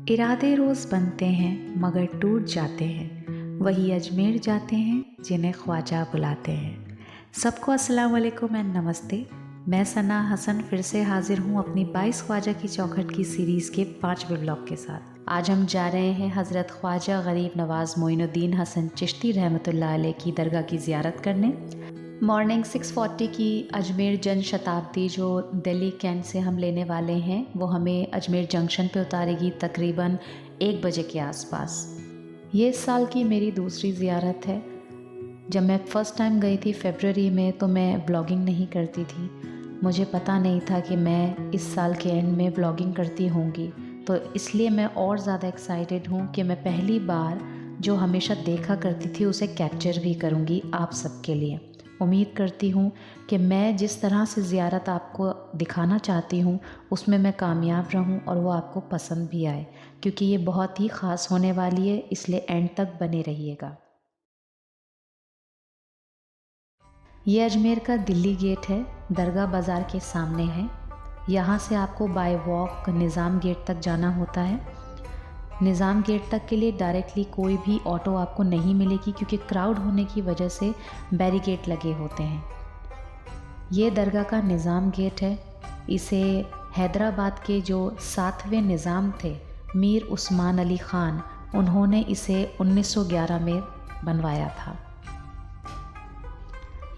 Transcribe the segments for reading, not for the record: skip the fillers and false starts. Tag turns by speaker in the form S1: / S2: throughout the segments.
S1: इरादे रोज़ बनते हैं मगर टूट जाते हैं, वही अजमेर जाते हैं जिन्हें ख्वाजा बुलाते हैं। सबको अस्सलाम वालेकुम एंड नमस्ते। मैं सना हसन फिर से हाजिर हूँ अपनी 22 ख्वाजा की चौखट की सीरीज़ के 5वें व्लॉग के साथ। आज हम जा रहे हैं हज़रत ख्वाजा गरीब नवाज़ मोइनुद्दीन हसन चिश्ती रहमतुल्लाह अलैह की दरगाह की ज़ियारत करने। मॉर्निंग 6:40 की अजमेर जन शताब्दी जो दिल्ली कैंट से हम लेने वाले हैं वो हमें अजमेर जंक्शन पे उतारेगी तकरीबन 1 बजे के आसपास। ये इस साल की मेरी दूसरी ज़ियारत है। जब मैं फ़र्स्ट टाइम गई थी फरवरी में तो मैं ब्लॉगिंग नहीं करती थी। मुझे पता नहीं था कि मैं इस साल के एंड में ब्लॉगिंग करती होंगी, तो इसलिए मैं और ज़्यादा एक्साइटेड हूँ कि मैं पहली बार जो हमेशा देखा करती थी उसे कैप्चर भी करूँगी आप सबके लिए। उम्मीद करती हूँ कि मैं जिस तरह से ज़ियारत आपको दिखाना चाहती हूँ उसमें मैं कामयाब रहूँ और वो आपको पसंद भी आए, क्योंकि ये बहुत ही ख़ास होने वाली है, इसलिए एंड तक बने रहिएगा। ये अजमेर का दिल्ली गेट है, दरगाह बाज़ार के सामने है। यहाँ से आपको बाय वॉक निज़ाम गेट तक जाना होता है। निज़ाम गेट तक के लिए डायरेक्टली कोई भी ऑटो आपको नहीं मिलेगी, क्योंकि क्राउड होने की वजह से बैरिकेड लगे होते हैं। ये दरगाह का निज़ाम गेट है। इसे हैदराबाद के जो 7वें निज़ाम थे मीर उस्मान अली ख़ान, उन्होंने इसे 1911 में बनवाया था।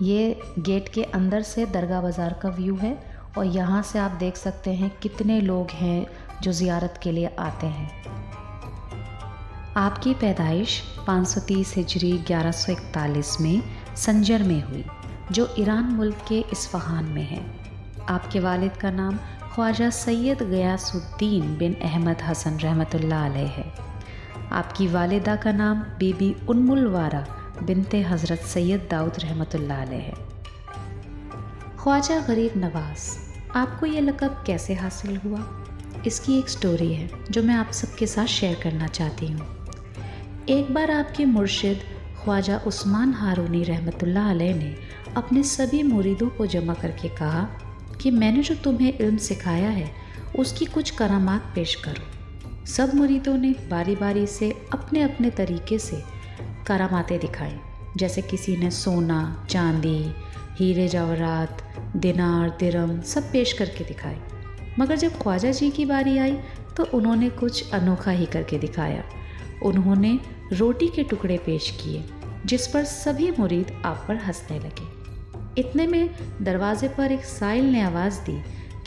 S1: ये गेट के अंदर से दरगाह बाज़ार का व्यू है और यहाँ से आप देख सकते हैं कितने लोग हैं जो ज़ियारत के लिए आते हैं। आपकी पैदाइश 530 हिजरी 1141 में संजर में हुई, जो ईरान मुल्क के इस्फ़हान में है। आपके वालिद का नाम ख्वाजा सैयद गयासुद्दीन बिन अहमद हसन रहमतुल्लाह अलैह है। आपकी वालिदा का नाम बीबी उम्मुल वारा बिनते हज़रत सैयद दाऊद रहमतुल्लाह अलैह है। ख्वाजा गरीब नवाज़, आपको ये लक़ब कैसे हासिल हुआ? इसकी एक स्टोरी है जो मैं आप सबके साथ शेयर करना चाहती हूँ। एक बार आपके मुर्शिद ख्वाजा उस्मान हारूनी रहमतुल्लाह अलैह ने अपने सभी मुरीदों को जमा करके कहा कि मैंने जो तुम्हें इल्म सिखाया है उसकी कुछ करामात पेश करो। सब मुरीदों ने बारी बारी से अपने अपने तरीके से करामातें दिखाई, जैसे किसी ने सोना, चांदी, हीरे जवाहरात, दिनार, दिरम सब पेश करके दिखाए। मगर जब ख्वाजा जी की बारी आई तो उन्होंने कुछ अनोखा ही करके दिखाया। उन्होंने रोटी के टुकड़े पेश किए, जिस पर सभी मुरीद आप पर हंसने लगे। इतने में दरवाजे पर एक साइल ने आवाज़ दी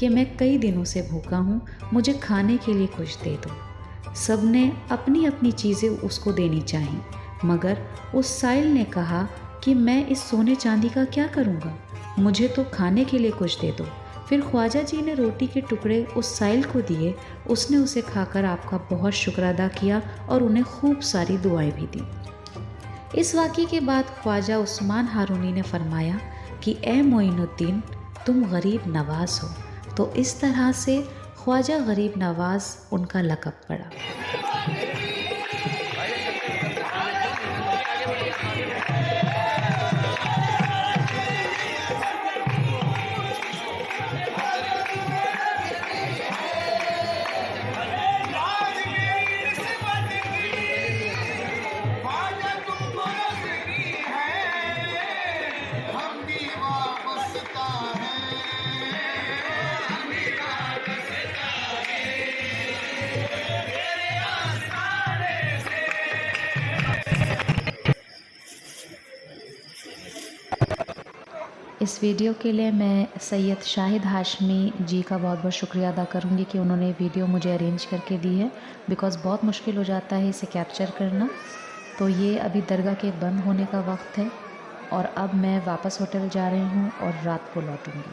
S1: कि मैं कई दिनों से भूखा हूँ, मुझे खाने के लिए कुछ दे दो। सब ने अपनी अपनी चीज़ें उसको देनी चाहिए, मगर उस साइल ने कहा कि मैं इस सोने चांदी का क्या करूँगा, मुझे तो खाने के लिए कुछ दे दो। फिर ख्वाजा जी ने रोटी के टुकड़े उस साइल को दिए। उसने उसे खाकर आपका बहुत शुक्र अदा किया और उन्हें खूब सारी दुआएं भी दी। इस वाक़ये के बाद ख्वाजा उस्मान हारूनी ने फरमाया कि ए मोइनुद्दीन, तुम गरीब नवाज़ हो। तो इस तरह से ख्वाजा गरीब नवाज़ उनका लक़ब पड़ा। इस वीडियो के लिए मैं सैयद शाहिद हाशमी जी का बहुत बहुत शुक्रिया अदा करूँगी कि उन्होंने वीडियो मुझे अरेंज करके दी है, बिकॉज़ बहुत मुश्किल हो जाता है इसे कैप्चर करना। तो ये अभी दरगाह के बंद होने का वक्त है और अब मैं वापस होटल जा रही हूँ और रात को लौटूँगी।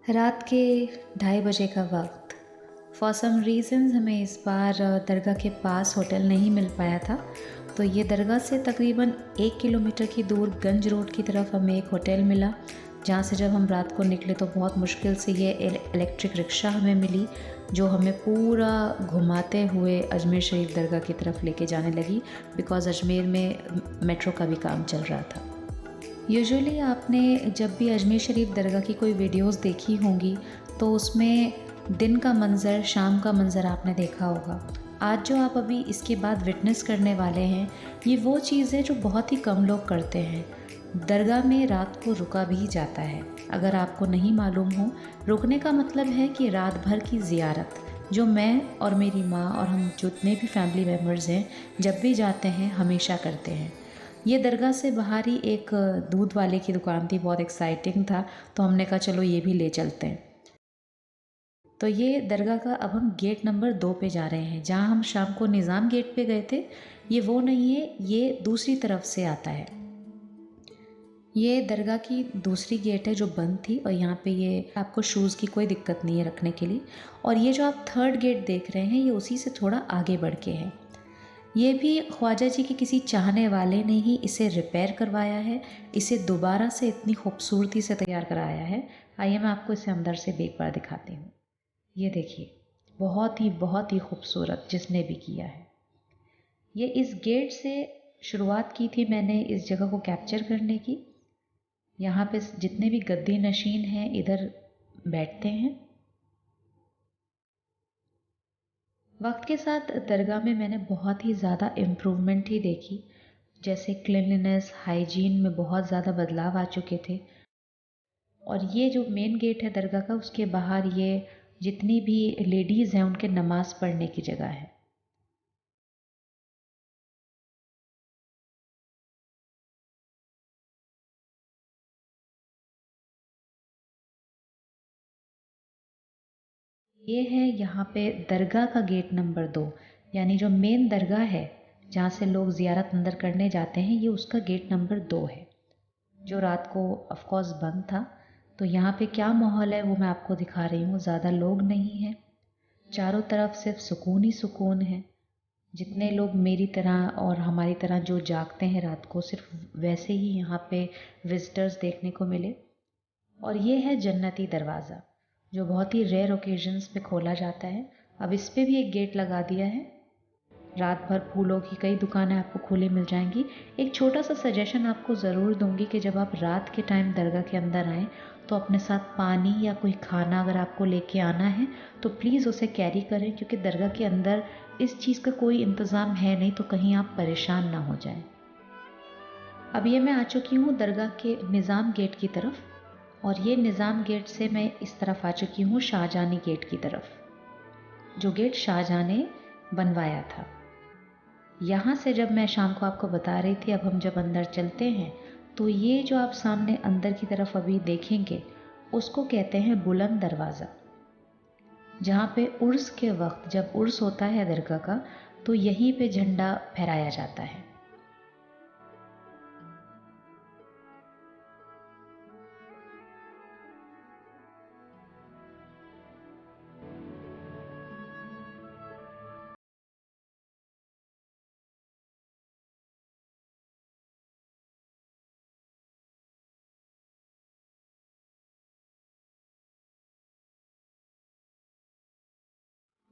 S1: रात के 2:30 बजे का वक्त। फॉर सम रीज़न्स हमें इस बार दरगाह के पास होटल नहीं मिल पाया था, तो ये दरगाह से तकरीबन 1 किलोमीटर की दूर गंज रोड की तरफ हमें एक होटल मिला, जहाँ से जब हम रात को निकले तो बहुत मुश्किल से ये इलेक्ट्रिक रिक्शा हमें मिली, जो हमें पूरा घुमाते हुए अजमेर शरीफ दरगाह की तरफ लेके जाने लगी, बिकॉज़ अजमेर में मेट्रो का भी काम चल रहा था। यूजुअली आपने जब भी अजमेर शरीफ दरगाह की कोई वीडियोस देखी होंगी तो उसमें दिन का मंज़र, शाम का मंज़र आपने देखा होगा। आज जो आप अभी इसके बाद विटनेस करने वाले हैं, ये वो चीज़ है जो बहुत ही कम लोग करते हैं। दरगाह में रात को रुका भी जाता है। अगर आपको नहीं मालूम हो, रुकने का मतलब है कि रात भर की ज़ियारत, जो मैं और मेरी माँ और हम जितने भी फैमिली मेम्बर्स हैं, जब भी जाते हैं हमेशा करते हैं। ये दरगाह से बाहर ही एक दूध वाले की दुकान थी, बहुत एक्साइटिंग था, तो हमने कहा चलो ये भी ले चलते हैं। तो ये दरगाह का अब हम गेट नंबर 2 पे जा रहे हैं। जहाँ हम शाम को निज़ाम गेट पे गए थे, ये वो नहीं है, ये दूसरी तरफ से आता है। ये दरगाह की दूसरी गेट है जो बंद थी, और यहाँ पे ये आपको शूज़ की कोई दिक्कत नहीं है रखने के लिए। और ये जो आप थर्ड गेट देख रहे हैं, ये उसी से थोड़ा आगे बढ़ के है। ये भी ख्वाजा जी के किसी चाहने वाले ने ही इसे रिपेयर करवाया है, इसे दोबारा से इतनी खूबसूरती से तैयार कराया है। आइए मैं आपको इसे अंदर से भी एक बार दिखाती हूँ। ये देखिए, बहुत ही खूबसूरत जिसने भी किया है। ये इस गेट से शुरुआत की थी मैंने इस जगह को कैप्चर करने की। यहाँ पे जितने भी गद्दी नशीन हैं इधर बैठते हैं। वक्त के साथ दरगाह में मैंने बहुत ही ज़्यादा इम्प्रूवमेंट ही देखी। जैसे क्लीनलीनेस, हाइजीन में बहुत ज़्यादा बदलाव आ चुके थे। और ये जो मेन गेट है दरगाह का, उसके बाहर ये जितनी भी लेडीज़ हैं उनके नमाज़ पढ़ने की जगह है। ये है यहाँ पे दरगाह का गेट नंबर 2, यानी जो मेन दरगाह है जहाँ से लोग ज़ियारत अंदर करने जाते हैं, ये उसका गेट नंबर 2 है, जो रात को ऑफ कोर्स बंद था। तो यहाँ पे क्या माहौल है वो मैं आपको दिखा रही हूँ। ज़्यादा लोग नहीं हैं, चारों तरफ सिर्फ सुकून ही सुकून है। जितने लोग मेरी तरह और हमारी तरह जो जागते हैं रात को, सिर्फ वैसे ही यहाँ पे विजिटर्स देखने को मिले। और ये है जन्नती दरवाज़ा, जो बहुत ही रेयर ओकेजन्स पे खोला जाता है। अब इस पे भी एक गेट लगा दिया है। रात भर फूलों की कई दुकानें आपको खुली मिल जाएंगी। एक छोटा सा सजेशन आपको ज़रूर दूंगी कि जब आप रात के टाइम दरगाह के अंदर आएँ, तो अपने साथ पानी या कोई खाना अगर आपको लेके आना है तो प्लीज़ उसे कैरी करें, क्योंकि दरगाह के अंदर इस चीज़ का कोई इंतज़ाम है नहीं, तो कहीं आप परेशान ना हो जाएं। अब ये मैं आ चुकी हूँ दरगाह के निज़ाम गेट की तरफ, और ये निज़ाम गेट से मैं इस तरफ आ चुकी हूँ शाहजहानी गेट की तरफ, जो गेट शाहजहां ने बनवाया था। यहाँ से जब मैं शाम को आपको बता रही थी, अब हम जब अंदर चलते हैं तो ये जो आप सामने अंदर की तरफ अभी देखेंगे, उसको कहते हैं बुलंद दरवाज़ा। जहाँ पे उर्स के वक्त जब उर्स होता है दरगाह का, तो यहीं पे झंडा फहराया जाता है।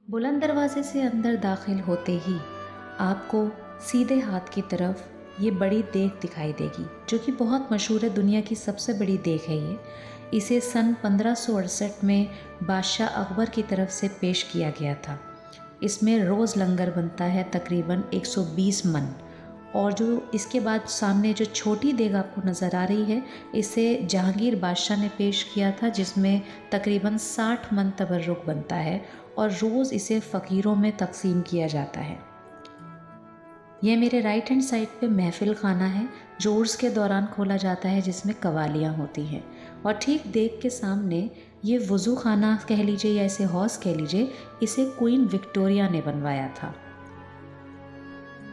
S1: बुलंद दरवाजे से अंदर दाखिल होते ही आपको सीधे हाथ की तरफ ये बड़ी देग दिखाई देगी, जो कि बहुत मशहूर है, दुनिया की सबसे बड़ी देग है ये। इसे सन 1568 में बादशाह अकबर की तरफ से पेश किया गया था। इसमें रोज़ लंगर बनता है, तकरीबन 120 मन। और जो इसके बाद सामने जो छोटी देग आपको नज़र आ रही है, इसे जहांगीर बादशाह ने पेश किया था, जिसमें तकरीबन 60 मन तबर्रुक बनता है, और रोज़ इसे फ़कीरों में तकसीम किया जाता है। यह मेरे राइट हैंड साइड पे महफिल खाना है, जो उर्स के दौरान खोला जाता है, जिसमें कवालियाँ होती हैं। और ठीक देग के सामने ये वज़ू खाना कह लीजिए या इसे हौस कह लीजिए, इसे क्वीन विक्टोरिया ने बनवाया था।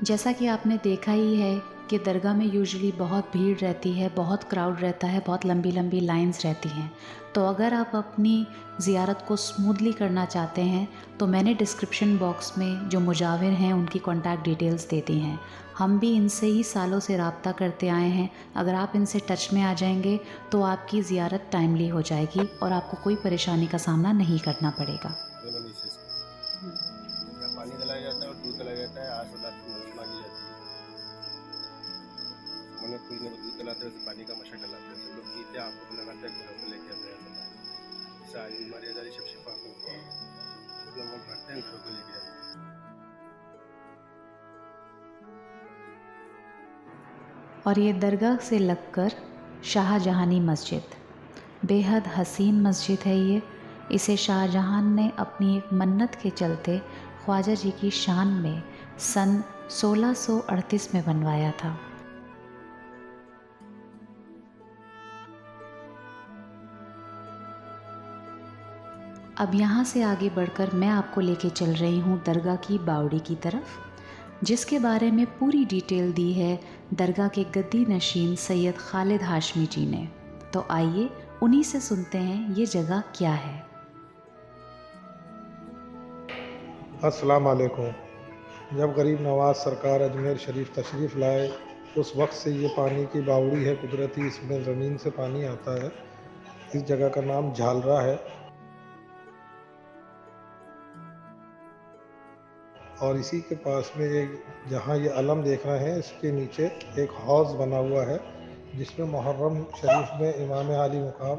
S1: जैसा कि आपने देखा ही है कि दरगाह में यूजुअली बहुत भीड़ रहती है, बहुत क्राउड रहता है, बहुत लंबी लंबी लाइंस रहती हैं। तो अगर आप अपनी ज़ियारत को स्मूथली करना चाहते हैं, तो मैंने डिस्क्रिप्शन बॉक्स में जो मुजाविर हैं उनकी कॉन्टैक्ट डिटेल्स दे दी हैं। हम भी इनसे ही सालों से रब्ता करते आए हैं। अगर आप इनसे टच में आ जाएंगे तो आपकी ज़ियारत टाइमली हो जाएगी और आपको कोई परेशानी का सामना नहीं करना पड़ेगा।
S2: पानी डलाया जाता है और दूध डलाया जाता है, आस और रात मदद मांगी जाती है। मन्नत पूरी में दूध डलाते हैं, पानी का मशक डलाते हैं, सब लोग पीते हैं, आपको लगाते हैं, घरों पर लेके आते हैं। सारी बीमारियाँ, सब शिफा होती है।
S1: और ये दरगाह से लगकर शाहजहानी मस्जिद, बेहद हसीन मस्जिद है ये। इसे शाहजहान ने अपनी एक मन्नत के चलते ख्वाजा जी की शान में सन 1638 में बनवाया था। अब यहाँ से आगे बढ़कर मैं आपको लेके चल रही हूँ दरगाह की बावड़ी की तरफ, जिसके बारे में पूरी डिटेल दी है दरगाह के गद्दी नशीन सैयद खालिद हाशमी जी ने। तो आइए उन्हीं से सुनते हैं ये जगह क्या है।
S3: अस्सलाम वालेकुम। जब गरीब नवाज सरकार अजमेर शरीफ तशरीफ़ लाए उस वक्त से ये पानी की बावड़ी है कुदरती, इसमें ज़मीन से पानी आता है। इस जगह का नाम झालरा है और इसी के पास में एक, जहाँ ये अलम देख रहे हैं, इसके नीचे एक हौज़ बना हुआ है जिसमें मुहर्रम शरीफ में इमाम आली मुकाम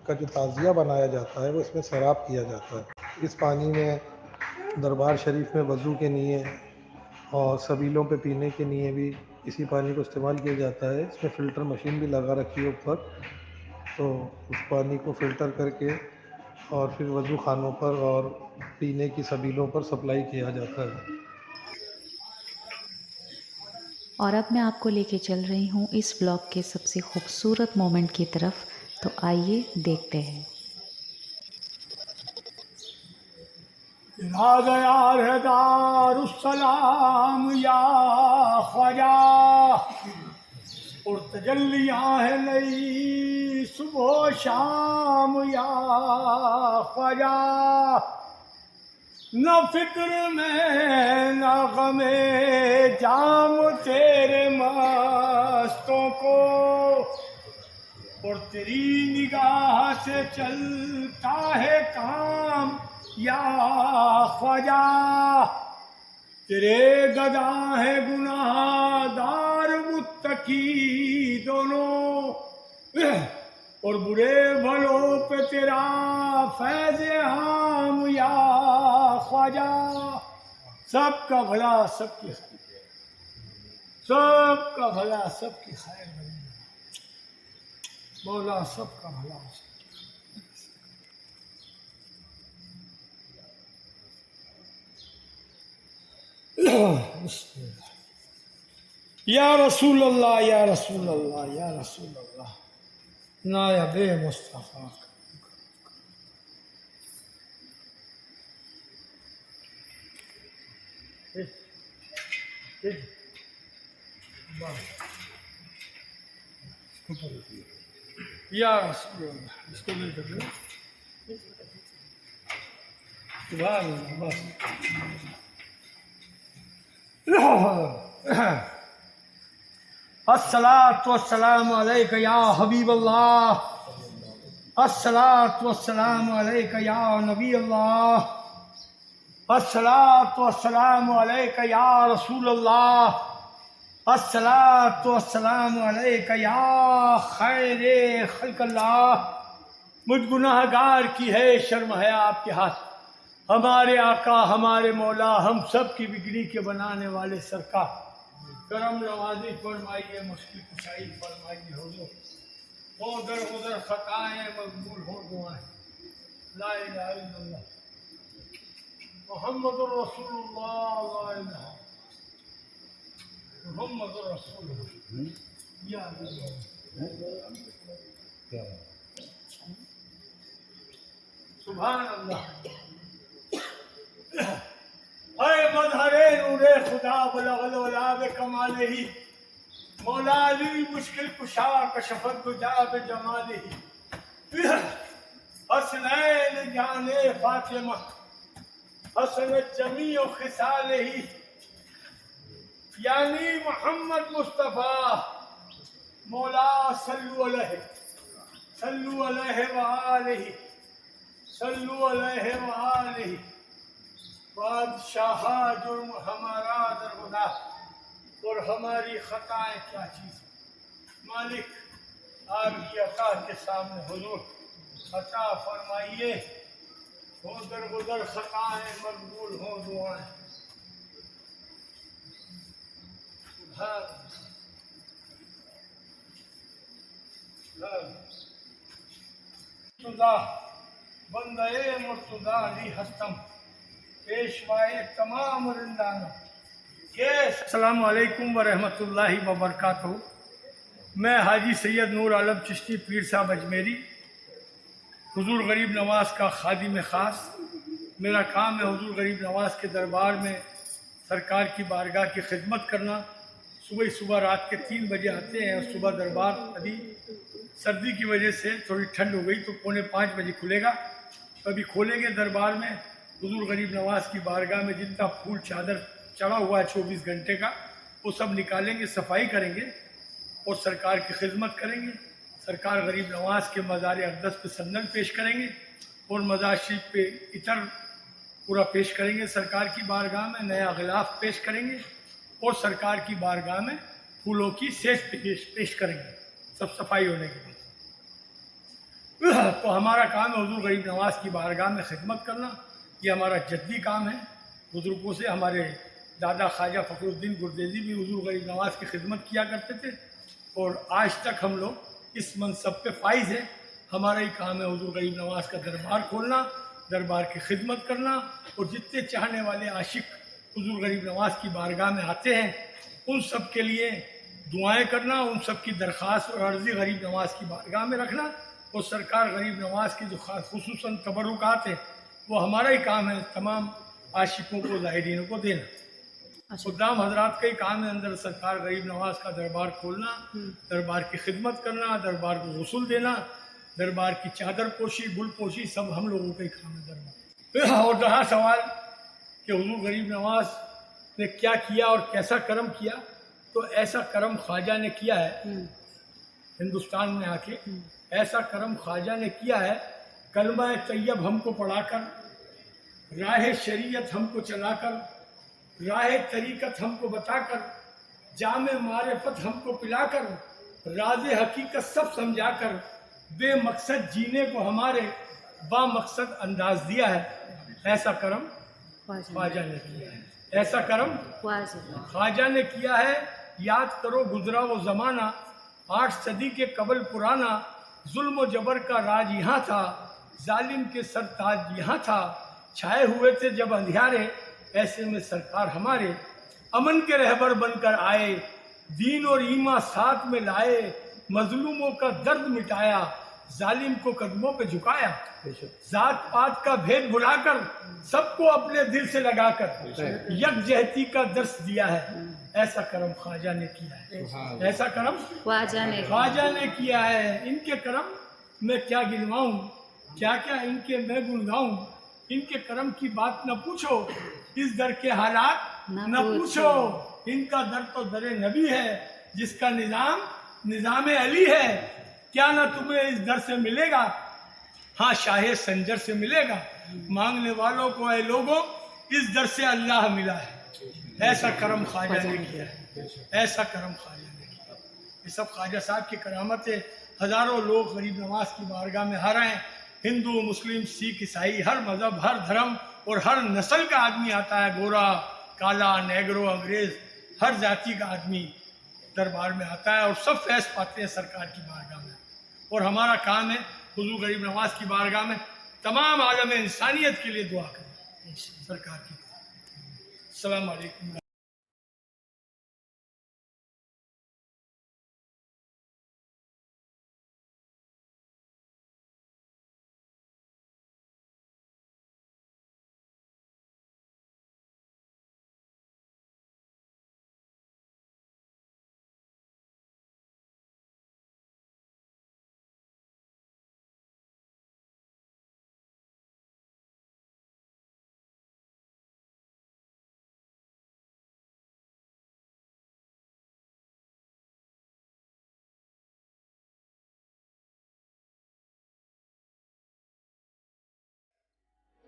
S3: का जो ताज़िया बनाया जाता है वो इसमें सैराब किया जाता है। इस पानी में दरबार शरीफ में वज़ू के लिए और सबीलों पे पीने के लिए भी इसी पानी को इस्तेमाल किया जाता है। इसमें फ़िल्टर मशीन भी लगा रखी है ऊपर, तो उस पानी को फ़िल्टर करके और फिर वज़ू खानों पर और पीने की सबीलों पर सप्लाई किया जाता है।
S1: और अब मैं आपको लेके चल रही हूँ इस ब्लॉग के सबसे खूबसूरत मोमेंट की तरफ, तो आइए देखते हैं।
S4: यार है दारुस्सलाम या ख्वाजा, और तजल्लियाँ है नई सुबह शाम या ख्वाजा। न फिक्र में न गमे जाम तेरे मस्तों को, और तेरी निगाह से चलता है काम या ख्वाजा। तेरे गदा है गुनाहगार मुत्तकी दोनों, और बुरे भलों पे तेरा फैज़ आम या ख्वाजा। सबका भला सबकी खैर, सबका भला सबकी खैर मौला, सबका भला। या रसूल अल्लाह, या रसूल अल्लाह, या रसूल अल्लाह, नायबे मुस्तफ़ा। या रसूल अल्लाह, इसको ले कर लो। बस अस्सलातु वस्सलामु अलैका या हबीब अल्लाह, अस्सलातु वस्सलामु अलैका या नबी अल्लाह, अस्सलातु वस्सलामु अलैका या रसूल अल्लाह, अस्सलातु वस्सलामु अलैका या खैरे खल्क अल्लाह। मुझ गुनाहगार की है शर्म है आपके हाथ, हमारे आका हमारे मौला हम सब की बिगड़ी के बनाने वाले सरकार, करम नवाजी फरमाइए, मुश्किल कुशाई फरमाइए। हो दर उधर खताएं मकबूल हो दुआएं। ला इलाहा इल्लल्लाह मुहम्मदुर रसूलुल्लाह, ला इलाहा मुहम्मदुर रसूलुल्लाह। या सुभान अल्लाह। अरे मजहरे नूरे खुदा बलगल बे कमाले ही, मौला अली मुश्किल कुशा कशफत गुजा बे जमाले ही। हसनैन जाने फातिमा हसनत जमी और खिसाले ही, यानी मोहम्मद मुस्तफ़ा। मौला सल्लु अलैहि सल्लु अलैहि व आलिहि सल्लु अलैहि व आलिहि। बादशाह जुर्म हमारा दरगुनाह, और हमारी खताएं क्या चीज़। मालिक आपकी अता के सामने हुजूर खता फरमाइए, हो दरगुदर खताएं मकबूल हो दुआएं। मुर्तुदा बंदे मुर्तुदा अली हस्तम पेशवाए तमाम रिंदाना के अस्सलाम वालेकुम व रहमतुल्लाहि व बरकातहू। मैं हाजी सैयद नूर आलम चिश्ती पीर साहब अजमेरी, हुजूर गरीब नवाज का खादिम ख़ास। मेरा काम है हुजूर गरीब नवाज के दरबार में सरकार की बारगाह की खिदमत करना। सुबह सुबह रात के 3 बजे आते हैं और सुबह दरबार अभी सर्दी की वजह से थोड़ी ठंड हो गई तो 4:45 बजे खुलेगा। तो अभी खोलेंगे दरबार में हुजूर गरीब नवाज की बारगाह में जितना फूल चादर चढ़ा हुआ है 24 घंटे का, वो सब निकालेंगे, सफाई करेंगे और सरकार की खिदमत करेंगे। सरकार गरीब नवाज के मज़ार अक़दस पे संदन पेश करेंगे और मज़ार शरीफ पे इतर पूरा पेश करेंगे। सरकार की बारगाह में नया गिलाफ पेश करेंगे और सरकार की बारगाह में फूलों की सेज पेश करेंगे, सब सफाई होने के बाद। तो हमारा काम है हुजूर गरीब नवाज की बारगाह में खिदमत करना। ये हमारा जद्दी काम है। बुजुर्गों से हमारे दादा ख्वाजा फ़खरुद्दीन गुरदेजी भी हुजूर गरीब नवाज की खिदमत किया करते थे और आज तक हम लोग इस मनसब पे फाइज हैं। हमारा ही काम है हुजूर गरीब नवाज का दरबार खोलना, दरबार की खिदमत करना और जितने चाहने वाले आशिक हुजूर गरीब नवाज की बारगाह में आते हैं उन सब के लिए दुआएं करना, उन सब की दरख्वास्त और अर्ज़ी गरीब नवाज की बारगाह में रखना और सरकार गरीब नवाज की जो खुसूसन तबरुकात है वो हमारा ही काम है तमाम आशिकों को, ज़ाहिरीनों को देना। खुदाम हजरात का ही काम है अंदर सरकार गरीब नवाज का दरबार खोलना, दरबार की खिदमत करना, दरबार को गसुल देना, दरबार की चादर पोशी, गुल पोशी, सब हम लोगों का ही काम है दरबार। और रहा सवाल कि हुजूर गरीब नवाज ने क्या किया और कैसा करम किया, तो ऐसा करम ख्वाजा ने किया है हिंदुस्तान में आके, ऐसा करम ख्वाजा ने किया है। कलमा तैयब हमको पढ़ाकर, राह शरीयत हमको चलाकर, राह तरीक़त हमको बताकर, जामे मारिफत हमको पिलाकर, राज हकीकत सब समझाकर, बेमकसद जीने को हमारे बामकसद अंदाज दिया है। ऐसा करम ख्वाजा ने किया है, ऐसा करम ख्वाजा ने किया है। याद करो गुजरा वो ज़माना, 8 सदी के कबल पुराना, जुल्म व जबर का राज यहाँ था, जालिम के सर ताज यहाँ था, छाए हुए थे जब अंधियारे, ऐसे में सरकार हमारे अमन के रहबर बनकर आए, दीन और ईमा साथ में लाए, मजलूमों का दर्द मिटाया, जालिम को कदमों पे झुकाया, जात पात का भेद भुलाकर सबको अपने दिल से लगाकर यकजहती का दर्स दिया है। ऐसा करम ख्वाजा ने किया है, ऐसा करम ख्वाजा ने किया है। इनके करम मैं क्या गिनवाऊं, क्या क्या इनके मैं गुण गाऊं, इनके करम की बात न पूछो, इस दर के हालात न पूछो। इनका दर तो दर नबी है, जिसका निज़ाम अली है। क्या ना तुम्हें इस दर से मिलेगा, हाँ शाहे संजर से मिलेगा। मांगने वालों को ऐ लोगों इस दर से अल्लाह मिला है। ऐसा करम ख्वाजा ने किया है, ऐसा करम ख्वाजा ने किया। ये सब ख्वाजा साहब की करामत है। हज़ारों लोग गरीब नवाज की बारगाह में हार आए, हिंदू, मुस्लिम, सिख, ईसाई, हर मज़हब, हर धर्म और हर नस्ल का आदमी आता है। गोरा, काला, नेग्रो, अंग्रेज़, हर जाति का आदमी दरबार में आता है और सब फैज़ पाते हैं सरकार की बारगाह में। और हमारा काम है हुजूर गरीब नवाज की बारगाह में तमाम आलम इंसानियत के लिए दुआ करें सरकार की। अस्सलाम वालेकुम।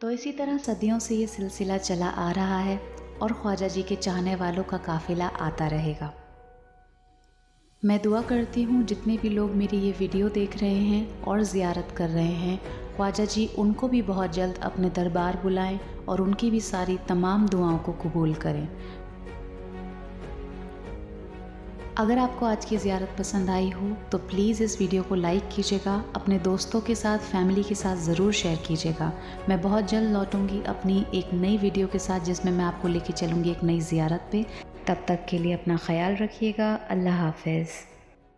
S1: तो इसी तरह सदियों से ये सिलसिला चला आ रहा है और ख्वाजा जी के चाहने वालों का काफ़िला आता रहेगा। मैं दुआ करती हूँ जितने भी लोग मेरी ये वीडियो देख रहे हैं और ज़ियारत कर रहे हैं, ख्वाजा जी उनको भी बहुत जल्द अपने दरबार बुलाएं और उनकी भी सारी तमाम दुआओं को कबूल करें। अगर आपको आज की ज़ियारत पसंद आई हो तो प्लीज़ इस वीडियो को लाइक कीजिएगा, अपने दोस्तों के साथ, फैमिली के साथ ज़रूर शेयर कीजिएगा। मैं बहुत जल्द लौटूंगी अपनी एक नई वीडियो के साथ जिसमें मैं आपको लेके चलूँगी एक नई ज़ियारत पे। तब तक के लिए अपना ख्याल रखिएगा। अल्लाह हाफ़िज़।